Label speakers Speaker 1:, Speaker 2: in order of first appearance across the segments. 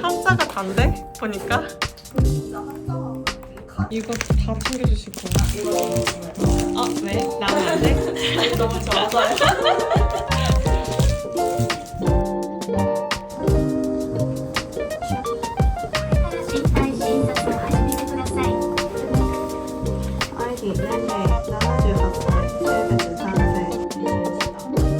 Speaker 1: 한자가 단데? 보니까. 이거 다 챙겨주실 거야? 아, 왜? 나는 안 돼?
Speaker 2: 너무 적어요.
Speaker 3: 아이디年齢78歳、性別男性。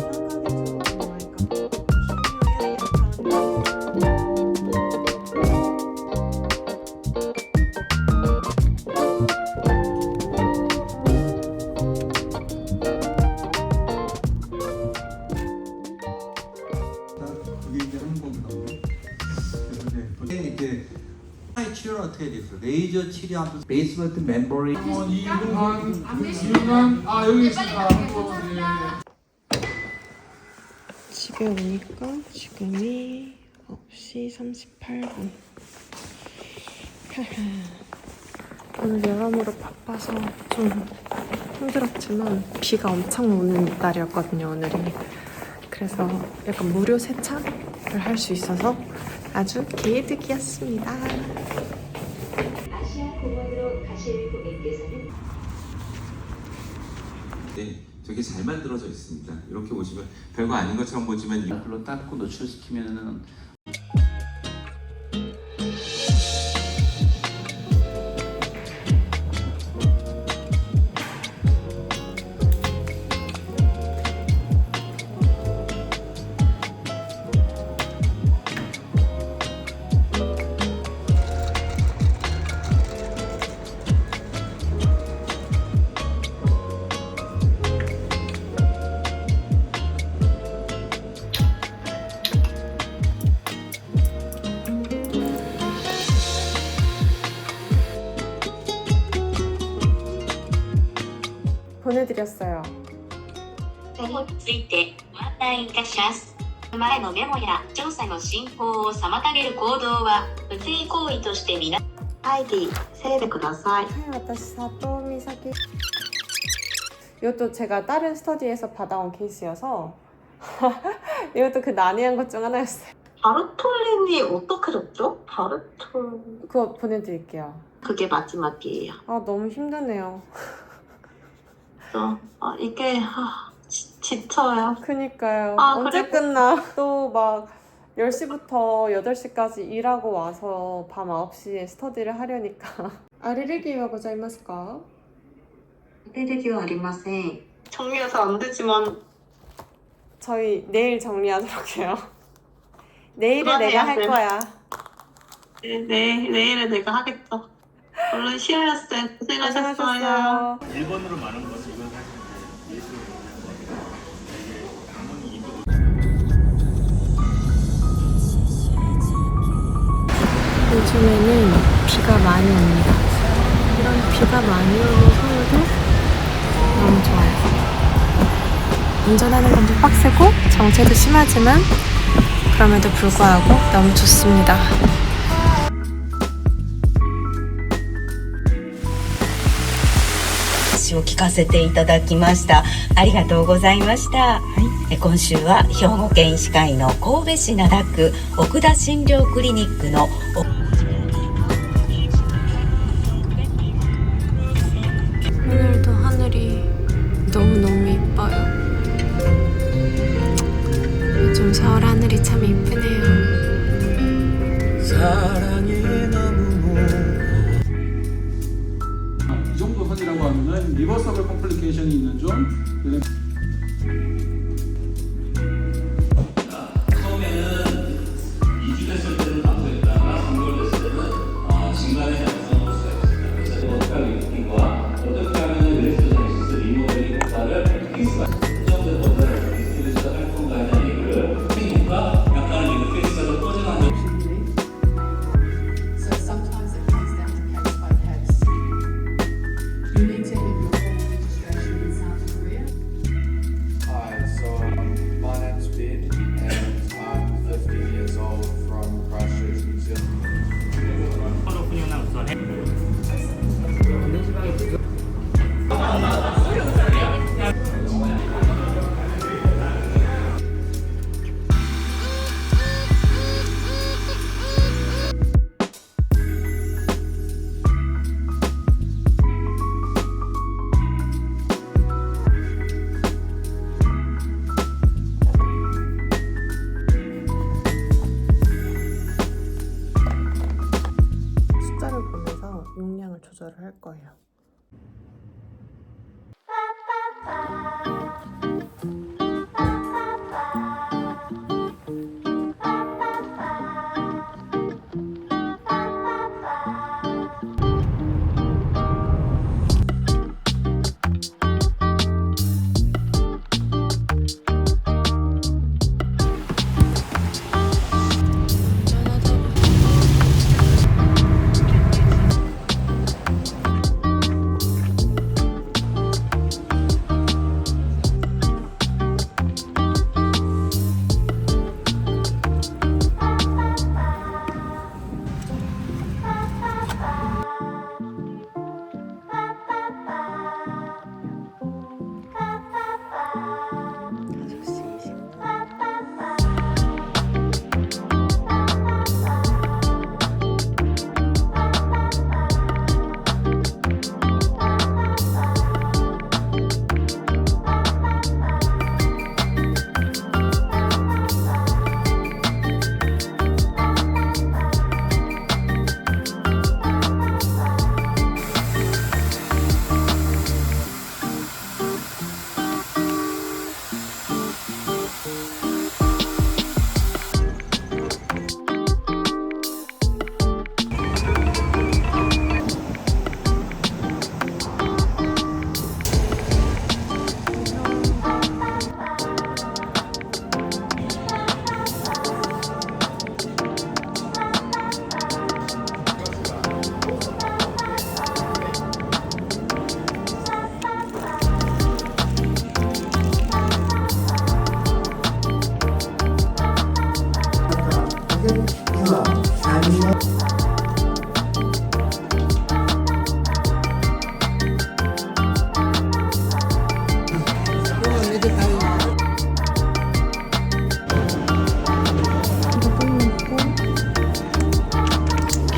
Speaker 4: 그게 이제 하는 건가? 그런데 이제 치료는 어떻게 됐어? 레이저 치료하면서 베이스먼트 멤버리
Speaker 5: 이동환 여기 있습니다.
Speaker 1: 집에 오니까 지금이 9시 38분. 오늘 여러모로 바빠서 좀 힘들었지만 비가 엄청 오는 날이었거든요, 오늘이. 그래서 약간 무료 세차를 할 수 있어서 아주 개이득이었습니다.
Speaker 6: 네, 되게 잘 만들어져 있습니다. 이렇게 보시면 별거 아닌 것처럼 보지만
Speaker 7: 불로 닦고 노출시키면은
Speaker 1: 보내드렸어요.
Speaker 8: それについてご案内いたします。前のメモや調査の進行を妨げる行動は不正行為としてみな。
Speaker 3: 아이디 세대ください。
Speaker 1: 私佐藤美咲. 이것도 제가 다른 스터디에서 받아온 케이스여서 이것도 그 난해한 것 중 하나였어요.
Speaker 3: 바르톨린이 어떻게 줬죠? 바르톨.
Speaker 1: 그거 보내드릴게요.
Speaker 3: 그게 마지막이에요.
Speaker 1: 아 너무 힘드네요.
Speaker 3: 이게 지쳐요.
Speaker 1: 그니까요.
Speaker 3: 아,
Speaker 1: 언제
Speaker 3: 그리고-
Speaker 1: 끝나? 또 막 10시부터 8시까지 일하고 와서 밤 9시에 스터디를 하려니까. 아리르기와 고자이마스까?
Speaker 3: 出る気はありません. 정리해서 안 되지만
Speaker 1: 저희 내일 정리하도록 해요. 내일은
Speaker 3: 그만해요,
Speaker 1: 내가 할
Speaker 3: 네.
Speaker 1: 거야.
Speaker 3: 내일은 내가 하겠죠. 얼른 쉬어요, 쌤. 고생하셨어요.
Speaker 1: 고생하셨어요.
Speaker 7: 일본으로 많은 것을 이건 사실 예술을
Speaker 1: 요즘에는 비가 많이 옵니다. 이런 비가 많이 오는 서울도 너무 좋아요. 운전하는 건 좀 빡세고 정체도 심하지만 그럼에도 불구하고 너무 좋습니다.
Speaker 8: 話を聞かせていただきました。ありがとうございました。今週は兵庫県医師会の神戸市灘区奥田診療クリニックの
Speaker 1: 오늘도 하늘이 너무너무 이뻐요. 요즘 서울 하늘이 참 이쁘네요.
Speaker 5: 이 정도 선이라고 하면은 리버서블 컴플리케이션이 있는 좀
Speaker 7: 처음에는 2주 됐을 때는 감소했다가 3개월 됐을 때는 중간에 양성을 수가 있습니다. 그래서 어떻게 하면 느낌과 어떻게 하면 레스토젠시스 리모델링 효과를 느낄 수가 있습니다. 이 정도 것을 디스트리뷰션 할 건가 하는 얘기를 과 약간은 이렇게
Speaker 1: 조절을 할 거예요.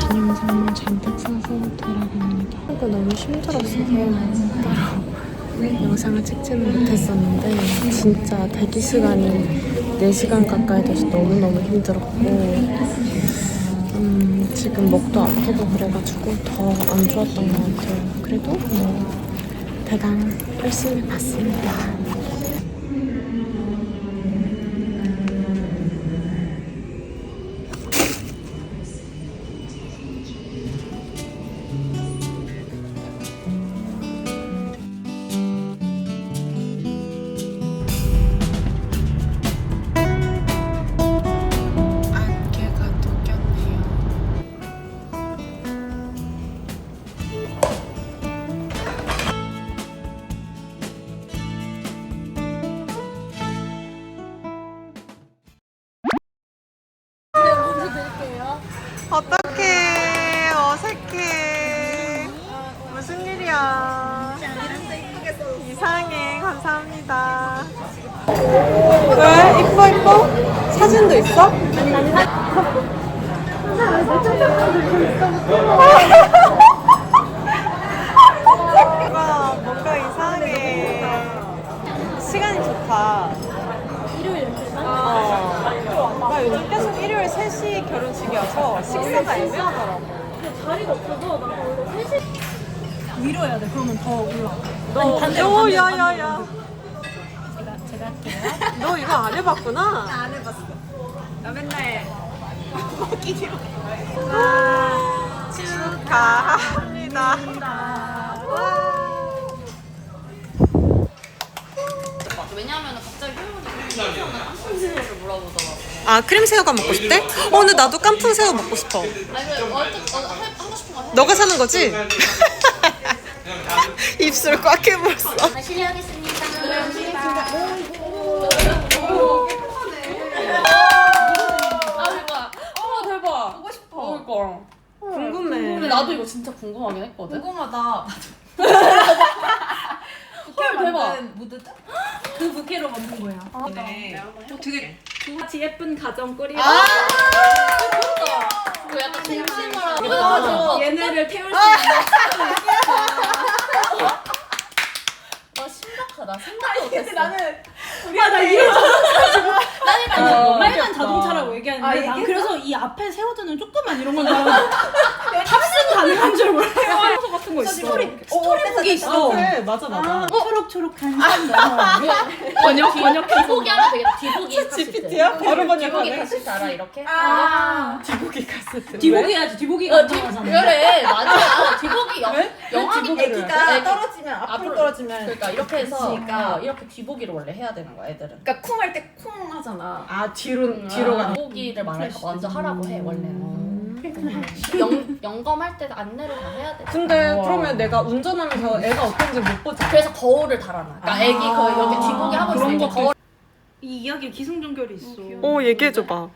Speaker 1: 기념선물 잔뜩 사서 돌아갑니다. 하고 너무 힘들었어서 따로 영상을 찍지는 못했었는데 진짜 대기 시간이 4시간 가까이 돼서 너무너무 힘들었고 지금 목도 아프고 그래가지고 더 안 좋았던 것 같아요. 그래도 대강 열심히 봤습니다. 안개가 또 꼈네요. 어떡해, 어색해. 무슨 일이야. 이상해. 감사합니다. 왜? 이뻐? 사진도 있어? 뭔가 이상해. 시간이 좋다. 일요일 나 요즘 계속 일요일 3시 결혼식이어서 식사가 애매하더라고.
Speaker 2: 자리가 없어서 나 원래 3시 위로 해야 돼. 그러면 더 올라가.
Speaker 1: 너,
Speaker 2: 반대로,
Speaker 1: 야야야.
Speaker 2: 제가 할게요.
Speaker 1: 너 이거 안 해봤구나?
Speaker 2: 안 해봤어. 나 맨날
Speaker 1: 축하합니다.
Speaker 9: 왜냐하면 갑자기 할머니가 깜풍새우를 물어보더라고.
Speaker 1: 아, 크림새우가 먹고 싶대? 근데 나도 깐풍새우 먹고 싶어.
Speaker 9: 아니 하고 싶은 거 해.
Speaker 1: 너가 사는 거지? 입술 꽉 깨물었어.
Speaker 9: 실례하겠습니다. 대박. 보고 싶어. 그러니까.
Speaker 1: 궁금해.
Speaker 9: 근데 나도 이거 진짜 궁금하긴 했거든.
Speaker 2: 궁금하다.
Speaker 9: 헐 대박.
Speaker 2: 무드다? 그 부케로 만든 거야. 네. 되게 같이 예쁜 가정 꾸리.
Speaker 9: 그 약간 생생활하고.
Speaker 2: 얘네를 태울 수 있는.
Speaker 9: 와 심각하다. 생각도 못했어.
Speaker 2: 나는 나 이런
Speaker 9: 나는
Speaker 2: 빨간 자동차라고 얘기하는데 난 그래서 이 앞에 세워두는 조그만 이런 건 알아. 탑승 가능한 줄 몰라요. 소 같은 거 있어. 스토리북이 있어.
Speaker 1: 그래, 맞아, 맞아.
Speaker 2: 초록초록한 산.
Speaker 9: 번역 뒤보기 하면 되겠다. 뒤보기 카세트.
Speaker 1: GPT야? 바로
Speaker 9: 뒤보기
Speaker 1: 번역하네.
Speaker 9: 카세트 알아 이렇게?
Speaker 1: 뒤보기 카세트.
Speaker 2: 뒤보기 해야지. 뒤보기가 나잖아.
Speaker 9: 그래 맞아. 뒤보기 영화기
Speaker 1: 뒤보기를
Speaker 9: 떨어지면 앞으로 떨어지면 그러니까 이렇게 해서
Speaker 10: 있으니까.
Speaker 9: 이렇게 뒤보기를 원래 해야 되는 거야 애들은.
Speaker 10: 그러니까 쿵 할 때 쿵 하잖아.
Speaker 1: 아, 뒤로 가는.
Speaker 9: 뒤보기를 말하니까 먼저 하라고 해 원래는. 영검할 때 안내를 다 해야 돼.
Speaker 1: 근데 그러면 내가 운전하면서 애가 어떤지 못 보잖아.
Speaker 9: 그래서 거울을 달아놔. 그러니까 애기 거의 여기 뒤보기 하고
Speaker 2: 그런
Speaker 9: 있으니까
Speaker 2: 것도
Speaker 9: 거울.
Speaker 2: 이 이야기에 기승전결이 있어.
Speaker 1: 얘기해줘봐.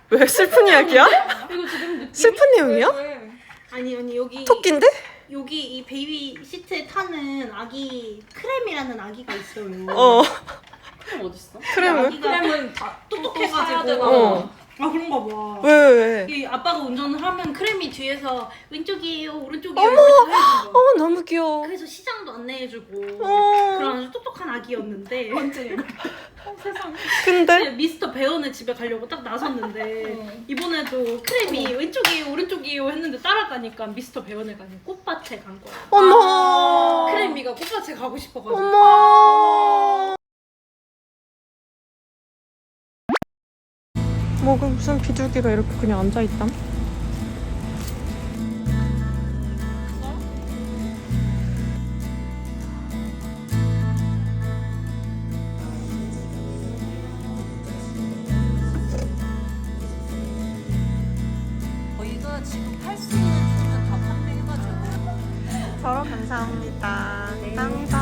Speaker 1: 왜 슬픈 이야기야?
Speaker 2: 이거 지금
Speaker 1: 슬픈 내용이야?
Speaker 2: 아니 여기
Speaker 1: 토끼인데?
Speaker 2: 여기 이 베이비 시트에 타는 아기 크렘이라는 아기가 있어요.
Speaker 9: 그럼 어딨어?
Speaker 1: 크렘은?
Speaker 2: 크렘은 다 똑똑해가지고.
Speaker 1: 어.
Speaker 2: 아 그런가 봐.
Speaker 1: 왜?
Speaker 2: 이 아빠가 운전을 하면 크렘이 뒤에서 왼쪽이에요, 오른쪽이에요 이렇게 해주는 거야.
Speaker 1: 너무 귀여워.
Speaker 2: 그래서 시장도 안내해주고
Speaker 1: 어.
Speaker 2: 그런 아주 똑똑한 아기였는데 언제? 세상에.
Speaker 1: 근데?
Speaker 2: 미스터 배언의 집에 가려고 딱 나섰는데 이번에도 크렘이 왼쪽이에요, 오른쪽이에요 했는데 따라가니까 미스터 배언을 가니 꽃밭에 간 거야.
Speaker 1: 어머.
Speaker 2: 크렘이가 꽃밭에 가고 싶어가지고.
Speaker 1: 어머. 뭐가 무슨 비둘기가 이렇게 그냥 앉아있담?
Speaker 8: 저희가 지금 팔 수 있는 주는 다 판매해가지고.
Speaker 1: 서로 감사합니다. 네. 짱짱.